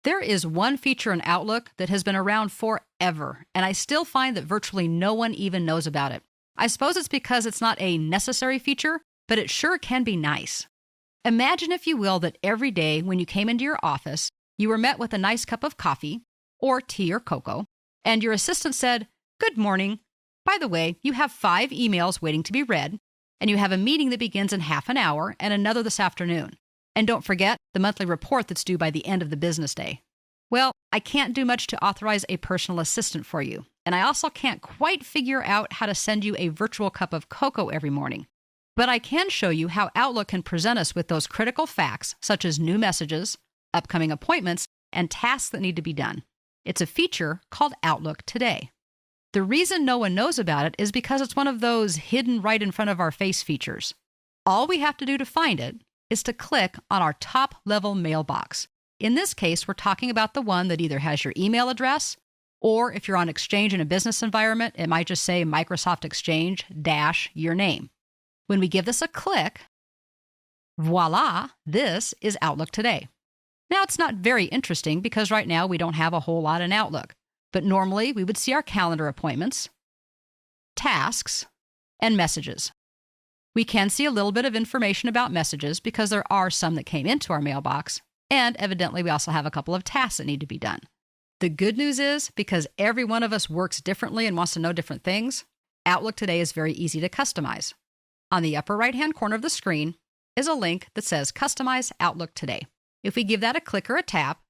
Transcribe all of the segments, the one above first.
There is one feature in Outlook that has been around forever, and I still find that virtually no one even knows about it. I suppose it's because it's not a necessary feature, but it sure can be nice. Imagine, if you will, that every day when you came into your office, you were met with a nice cup of coffee, or tea or cocoa, and your assistant said, "Good morning. By the way, you have 5 emails waiting to be read, and you have a meeting that begins in half an hour and another this afternoon. And don't forget the monthly report that's due by the end of the business day." Well, I can't do much to authorize a personal assistant for you, and I also can't quite figure out how to send you a virtual cup of cocoa every morning. But I can show you how Outlook can present us with those critical facts, such as new messages, upcoming appointments, and tasks that need to be done. It's a feature called Outlook Today. The reason no one knows about it is because it's one of those hidden right in front of our face features. All we have to do to find it is to click on our top-level mailbox. In this case, we're talking about the one that either has your email address, or if you're on Exchange in a business environment, it might just say Microsoft Exchange - your name. When we give this a click, voila, this is Outlook Today. Now, it's not very interesting because right now we don't have a whole lot in Outlook, but normally we would see our calendar appointments, tasks, and messages. We can see a little bit of information about messages because there are some that came into our mailbox, and evidently we also have a couple of tasks that need to be done. The good news is, because every one of us works differently and wants to know different things, Outlook Today is very easy to customize. On the upper right-hand corner of the screen is a link that says Customize Outlook Today. If we give that a click or a tap,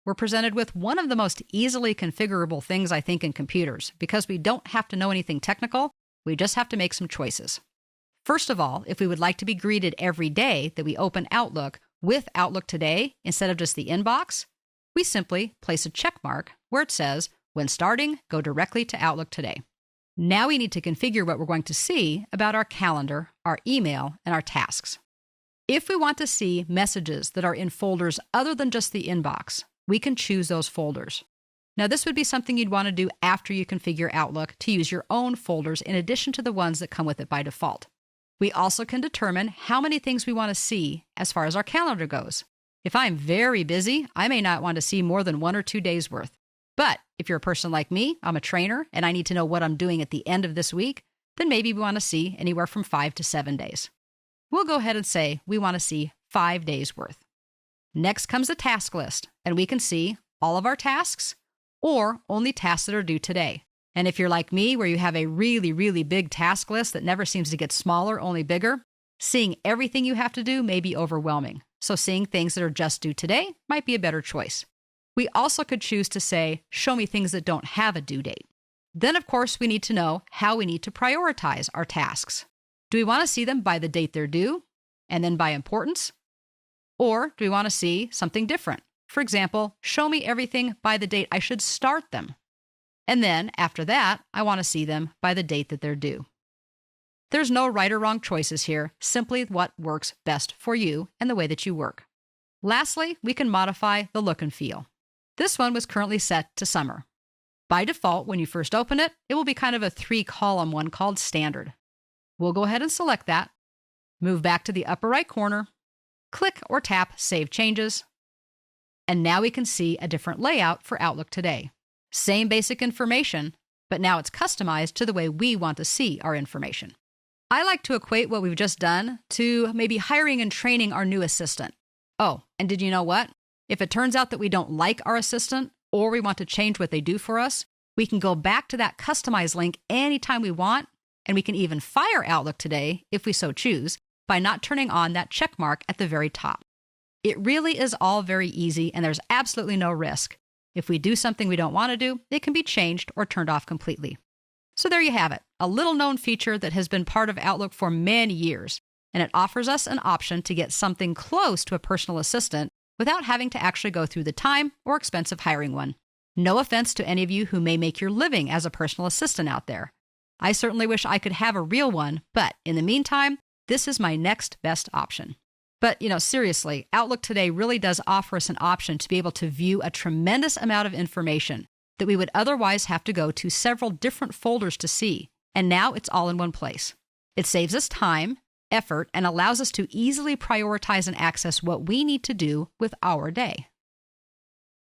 we're presented with one of the most easily configurable things, I think, in computers, because we don't have to know anything technical, we just have to make some choices. First of all, if we would like to be greeted every day that we open Outlook with Outlook Today instead of just the inbox, we simply place a check mark where it says, "When starting, go directly to Outlook Today." Now we need to configure what we're going to see about our calendar, our email, and our tasks. If we want to see messages that are in folders other than just the inbox, we can choose those folders. Now, this would be something you'd want to do after you configure Outlook to use your own folders in addition to the ones that come with it by default. We also can determine how many things we want to see as far as our calendar goes. If I'm very busy, I may not want to see more than 1 or 2 days worth. But if you're a person like me, I'm a trainer, and I need to know what I'm doing at the end of this week, then maybe we want to see anywhere from 5 to 7 days. We'll go ahead and say we want to see 5 days worth. Next comes the task list, and we can see all of our tasks or only tasks that are due today. And if you're like me, where you have a really, really big task list that never seems to get smaller, only bigger, seeing everything you have to do may be overwhelming. So seeing things that are just due today might be a better choice. We also could choose to say, show me things that don't have a due date. Then, of course, we need to know how we need to prioritize our tasks. Do we want to see them by the date they're due, and then by importance? Or do we want to see something different? For example, show me everything by the date I should start them. And then, after that, I want to see them by the date that they're due. There's no right or wrong choices here, simply what works best for you and the way that you work. Lastly, we can modify the look and feel. This one was currently set to summer. By default, when you first open it, it will be kind of a 3-column one called Standard. We'll go ahead and select that, move back to the upper right corner, click or tap Save Changes, and now we can see a different layout for Outlook Today. Same basic information, but now it's customized to the way we want to see our information. I like to equate what we've just done to maybe hiring and training our new assistant. Oh, and did you know what? If it turns out that we don't like our assistant or we want to change what they do for us, we can go back to that customize link anytime we want, and we can even fire Outlook Today, if we so choose, by not turning on that check mark at the very top. It really is all very easy, and there's absolutely no risk. If we do something we don't want to do, it can be changed or turned off completely. So there you have it, a little-known feature that has been part of Outlook for many years, and it offers us an option to get something close to a personal assistant without having to actually go through the time or expense of hiring one. No offense to any of you who may make your living as a personal assistant out there. I certainly wish I could have a real one, but in the meantime, this is my next best option. But, seriously, Outlook Today really does offer us an option to be able to view a tremendous amount of information that we would otherwise have to go to several different folders to see. And now it's all in one place. It saves us time, effort, and allows us to easily prioritize and access what we need to do with our day.